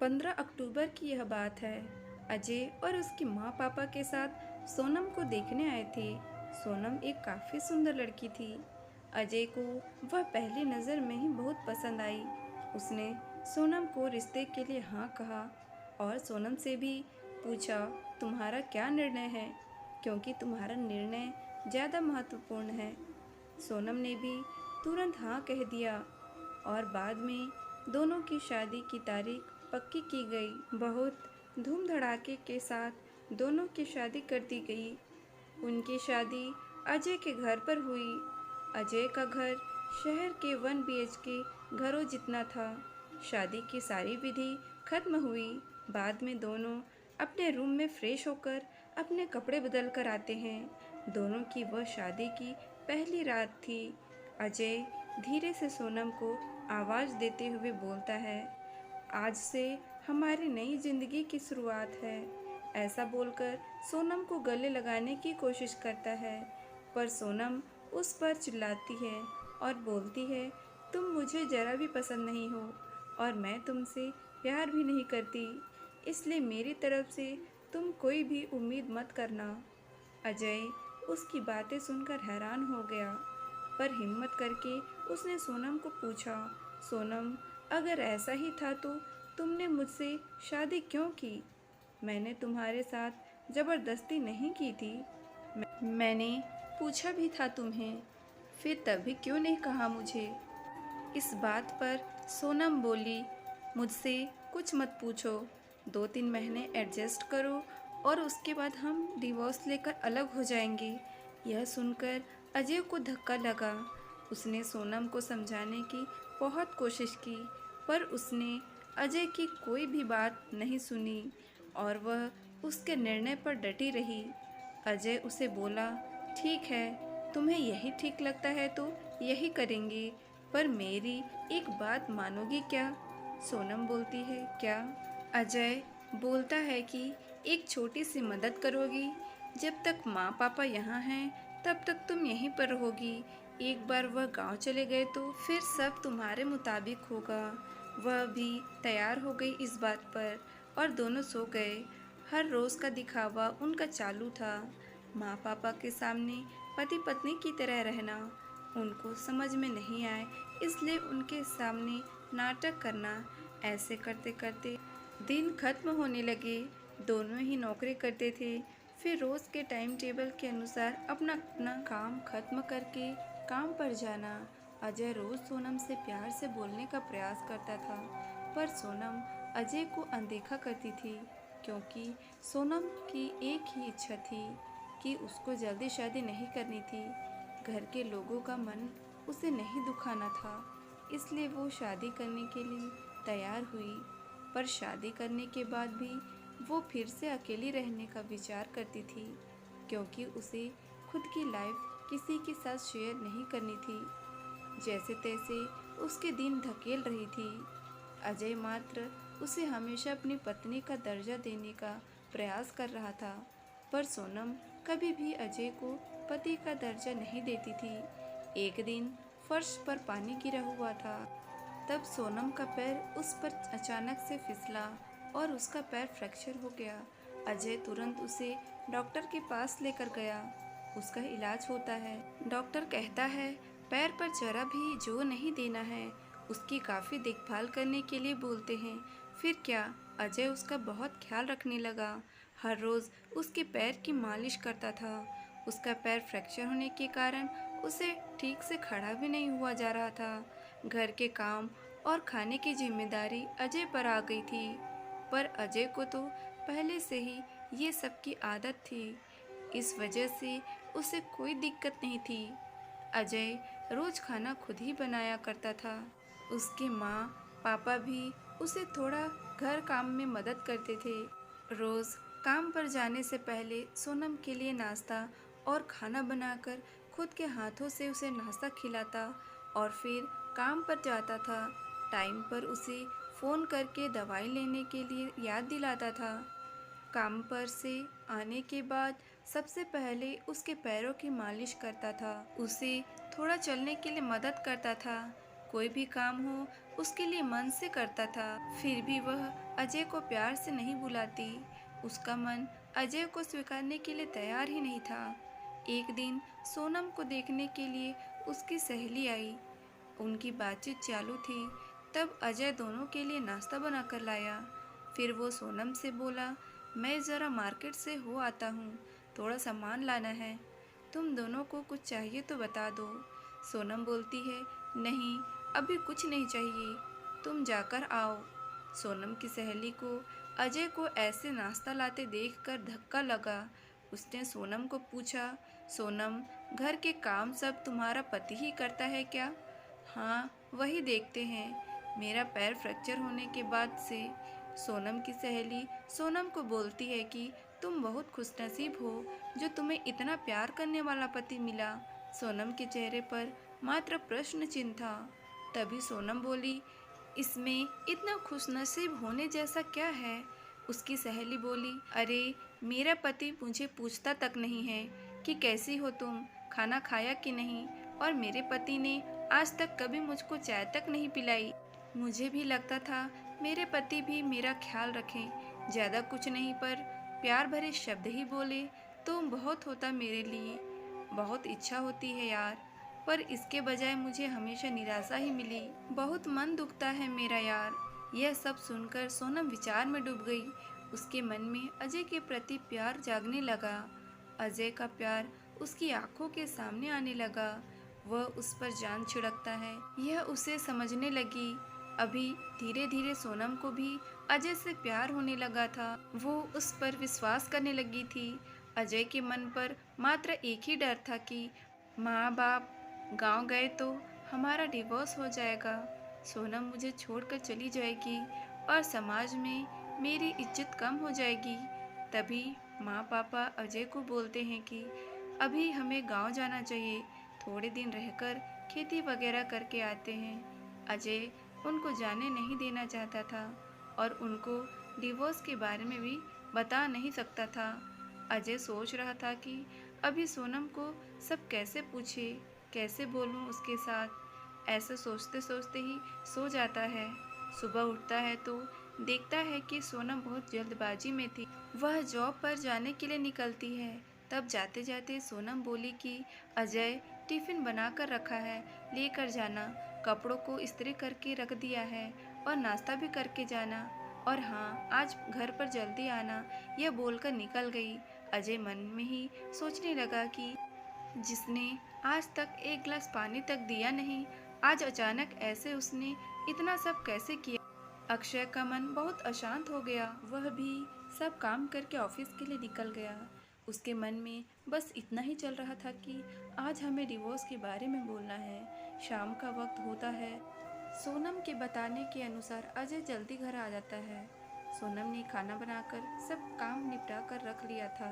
15 अक्टूबर की यह बात है। अजय और उसकी माँ पापा के साथ सोनम को देखने आए थे। सोनम एक काफ़ी सुंदर लड़की थी। अजय को वह पहली नज़र में ही बहुत पसंद आई। उसने सोनम को रिश्ते के लिए हाँ कहा और सोनम से भी पूछा, तुम्हारा क्या निर्णय है, क्योंकि तुम्हारा निर्णय ज़्यादा महत्वपूर्ण है। सोनम ने भी तुरंत हाँ कह दिया और बाद में दोनों की शादी की तारीख पक्की की गई। बहुत धूम धड़ाके के साथ दोनों की शादी कर दी गई। उनकी शादी अजय के घर पर हुई। अजय का घर शहर के 1 BHK घरों जितना था। शादी की सारी विधि खत्म हुई। बाद में दोनों अपने रूम में फ्रेश होकर अपने कपड़े बदल कर आते हैं। दोनों की वह शादी की पहली रात थी। अजय धीरे से सोनम को आवाज़ देते हुए बोलता है, आज से हमारी नई जिंदगी की शुरुआत है। ऐसा बोलकर सोनम को गले लगाने की कोशिश करता है, पर सोनम उस पर चिल्लाती है और बोलती है, तुम मुझे ज़रा भी पसंद नहीं हो और मैं तुमसे प्यार भी नहीं करती, इसलिए मेरी तरफ से तुम कोई भी उम्मीद मत करना। अजय उसकी बातें सुनकर हैरान हो गया, पर हिम्मत करके उसने सोनम को पूछा, सोनम, अगर ऐसा ही था तो तुमने मुझसे शादी क्यों की? मैंने तुम्हारे साथ ज़बरदस्ती नहीं की थी। मैंने पूछा भी था तुम्हें, फिर तभी क्यों नहीं कहा मुझे? इस बात पर सोनम बोली, मुझसे कुछ मत पूछो, 2-3 महीने एडजस्ट करो और उसके बाद हम डिवोर्स लेकर अलग हो जाएंगे। यह सुनकर अजय को धक्का लगा। उसने सोनम को समझाने की बहुत कोशिश की, पर उसने अजय की कोई भी बात नहीं सुनी और वह उसके निर्णय पर डटी रही। अजय उसे बोला, ठीक है, तुम्हें यही ठीक लगता है तो यही करेंगे, पर मेरी एक बात मानोगी क्या? सोनम बोलती है, क्या? अजय बोलता है कि एक छोटी सी मदद करोगी? जब तक माँ पापा यहाँ हैं तब तक तुम यहीं पर रहोगी। एक बार वह गांव चले गए तो फिर सब तुम्हारे मुताबिक होगा। वह भी तैयार हो गई इस बात पर और दोनों सो गए। हर रोज़ का दिखावा उनका चालू था। माँ पापा के सामने पति पत्नी की तरह रहना उनको समझ में नहीं आए, इसलिए उनके सामने नाटक करना। ऐसे करते करते दिन खत्म होने लगे। दोनों ही नौकरी करते थे। फिर रोज़ के टाइम टेबल के अनुसार अपना अपना काम खत्म करके काम पर जाना। अजय रोज़ सोनम से प्यार से बोलने का प्रयास करता था, पर सोनम अजय को अनदेखा करती थी, क्योंकि सोनम की एक ही इच्छा थी कि उसको जल्दी शादी नहीं करनी थी। घर के लोगों का मन उसे नहीं दुखाना था, इसलिए वो शादी करने के लिए तैयार हुई। पर शादी करने के बाद भी वो फिर से अकेली रहने का विचार करती थी, क्योंकि उसे खुद की लाइफ किसी के साथ शेयर नहीं करनी थी। जैसे तैसे उसके दिन धकेल रही थी। अजय मात्र उसे हमेशा अपनी पत्नी का दर्जा देने का प्रयास कर रहा था, पर सोनम कभी भी अजय को पति का दर्जा नहीं देती थी। एक दिन फर्श पर पानी गिरा हुआ था, तब सोनम का पैर उस पर अचानक से फिसला और उसका पैर फ्रैक्चर हो गया। अजय तुरंत उसे डॉक्टर के पास लेकर गया। उसका इलाज होता है। डॉक्टर कहता है पैर पर जरा भी जोर नहीं देना है, उसकी काफ़ी देखभाल करने के लिए बोलते हैं। फिर क्या, अजय उसका बहुत ख्याल रखने लगा। हर रोज़ उसके पैर की मालिश करता था। उसका पैर फ्रैक्चर होने के कारण उसे ठीक से खड़ा भी नहीं हुआ जा रहा था। घर के काम और खाने की जिम्मेदारी अजय पर आ गई थी, पर अजय को तो पहले से ही ये सब की आदत थी। इस वजह से उसे कोई दिक्कत नहीं थी। अजय रोज़ खाना खुद ही बनाया करता था। उसके माँ पापा भी उसे थोड़ा घर काम में मदद करते थे। रोज़ काम पर जाने से पहले सोनम के लिए नाश्ता और खाना बनाकर खुद के हाथों से उसे नाश्ता खिलाता और फिर काम पर जाता था। टाइम पर उसे फ़ोन करके दवाई लेने के लिए याद दिलाता था। काम पर से आने के बाद सबसे पहले उसके पैरों की मालिश करता था। उसे थोड़ा चलने के लिए मदद करता था। कोई भी काम हो उसके लिए मन से करता था। फिर भी वह अजय को प्यार से नहीं बुलाती। उसका मन अजय को स्वीकारने के लिए तैयार ही नहीं था। एक दिन सोनम को देखने के लिए उसकी सहेली आई। उनकी बातचीत चालू थी। तब अजय दोनों के लिए नाश्ता बनाकर लाया। फिर वो सोनम से बोला, मैं ज़रा मार्केट से हो आता हूँ, थोड़ा सामान लाना है। तुम दोनों को कुछ चाहिए तो बता दो। सोनम बोलती है, नहीं अभी कुछ नहीं चाहिए, तुम जाकर आओ। सोनम की सहेली को अजय को ऐसे नाश्ता लाते देखकर धक्का लगा। उसने सोनम को पूछा, सोनम घर के काम सब तुम्हारा पति ही करता है क्या? हाँ वही देखते हैं, मेरा पैर फ्रैक्चर होने के बाद से। सोनम की सहेली सोनम को बोलती है कि तुम बहुत खुशनसीब हो जो तुम्हें इतना प्यार करने वाला पति मिला। सोनम के चेहरे पर मात्र प्रश्न चिन्ह था। तभी सोनम बोली, इसमें इतना खुशनसीब होने जैसा क्या है? उसकी सहेली बोली, अरे मेरा पति मुझे पूछता तक नहीं है कि कैसी हो तुम, खाना खाया कि नहीं, और मेरे पति ने आज तक कभी मुझको चाय तक नहीं पिलाई। मुझे भी लगता था मेरे पति भी मेरा ख्याल रखें, ज़्यादा कुछ नहीं पर प्यार भरे शब्द ही बोले तो बहुत होता मेरे लिए। बहुत इच्छा होती है यार, पर इसके बजाय मुझे हमेशा निराशा ही मिली। बहुत मन दुखता है मेरा यार। यह सब सुनकर सोनम विचार में डूब गई। उसके मन में अजय के प्रति प्यार जागने लगा। अजय का प्यार उसकी आंखों के सामने आने लगा। वह उस पर जान छिड़कता है, यह उसे समझने लगी। अभी धीरे धीरे सोनम को भी अजय से प्यार होने लगा था। वो उस पर विश्वास करने लगी थी। अजय के मन पर मात्र एक ही डर था कि माँ बाप गांव गए तो हमारा डिवोर्स हो जाएगा, सोनम मुझे छोड़कर चली जाएगी और समाज में मेरी इज्जत कम हो जाएगी। तभी माँ पापा अजय को बोलते हैं कि अभी हमें गांव जाना चाहिए, थोड़े दिन रहकर खेती वगैरह करके आते हैं। अजय उनको जाने नहीं देना चाहता था और उनको डिवोर्स के बारे में भी बता नहीं सकता था। अजय सोच रहा था कि अभी सोनम को सब कैसे पूछे, कैसे बोलूं उसके साथ। ऐसा सोचते सोचते ही सो जाता है। सुबह उठता है तो देखता है कि सोनम बहुत जल्दबाजी में थी। वह जॉब पर जाने के लिए निकलती है। तब जाते जाते सोनम बोली कि अजय टिफिन बनाकर रखा है, लेकर जाना, कपड़ों को इस्त्री करके रख दिया है और नाश्ता भी करके जाना, और हाँ आज घर पर जल्दी आना। यह बोलकर निकल गई। अजय मन में ही सोचने लगा कि जिसने आज तक एक गिलास पानी तक दिया नहीं, आज अचानक ऐसे उसने इतना सब कैसे किया। अक्षय का मन बहुत अशांत हो गया। वह भी सब काम करके ऑफिस के लिए निकल गया। उसके मन में बस इतना ही चल रहा था कि आज हमें डिवोर्स के बारे में बोलना है। शाम का वक्त होता है। सोनम के बताने के अनुसार अजय जल्दी घर आ जाता है। सोनम ने खाना बनाकर सब काम निपटा कर रख लिया था।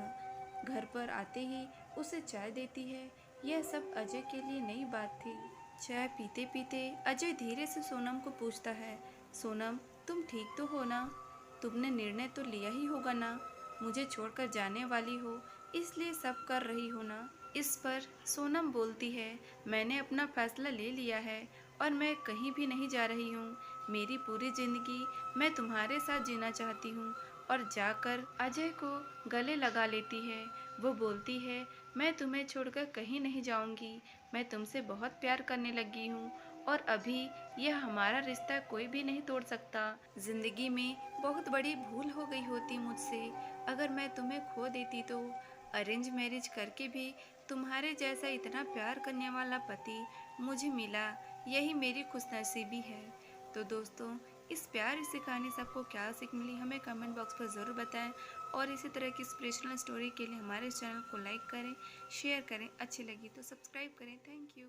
घर पर आते ही उसे चाय देती है। यह सब अजय के लिए नई बात थी। चाय पीते पीते अजय धीरे से सोनम को पूछता है, सोनम तुम ठीक तो हो ना? तुमने निर्णय तो लिया ही होगा ना? मुझे छोड़कर जाने वाली हो इसलिए सब कर रही हो ना? इस पर सोनम बोलती है, मैंने अपना फैसला ले लिया है और मैं कहीं भी नहीं जा रही हूँ। मेरी पूरी जिंदगी मैं तुम्हारे साथ जीना चाहती हूँ। और जाकर अजय को गले लगा लेती है। वो बोलती है, मैं तुम्हें छोड़कर कहीं नहीं जाऊंगी। मैं तुमसे बहुत प्यार करने लगी हूँ और अभी यह हमारा रिश्ता कोई भी नहीं तोड़ सकता। जिंदगी में बहुत बड़ी भूल हो गई होती मुझसे अगर मैं तुम्हें खो देती तो। अरेंज मैरिज करके भी तुम्हारे जैसा इतना प्यार करने वाला पति मुझे मिला, यही मेरी खुशनसीबी है। तो दोस्तों, इस प्यार से कहानी से आपको क्या सीख मिली हमें कमेंट बॉक्स पर ज़रूर बताएं। और इसी तरह की इंस्पिरेशनल स्टोरी के लिए हमारे चैनल को लाइक करें, शेयर करें, अच्छी लगी तो सब्सक्राइब करें। Thank you.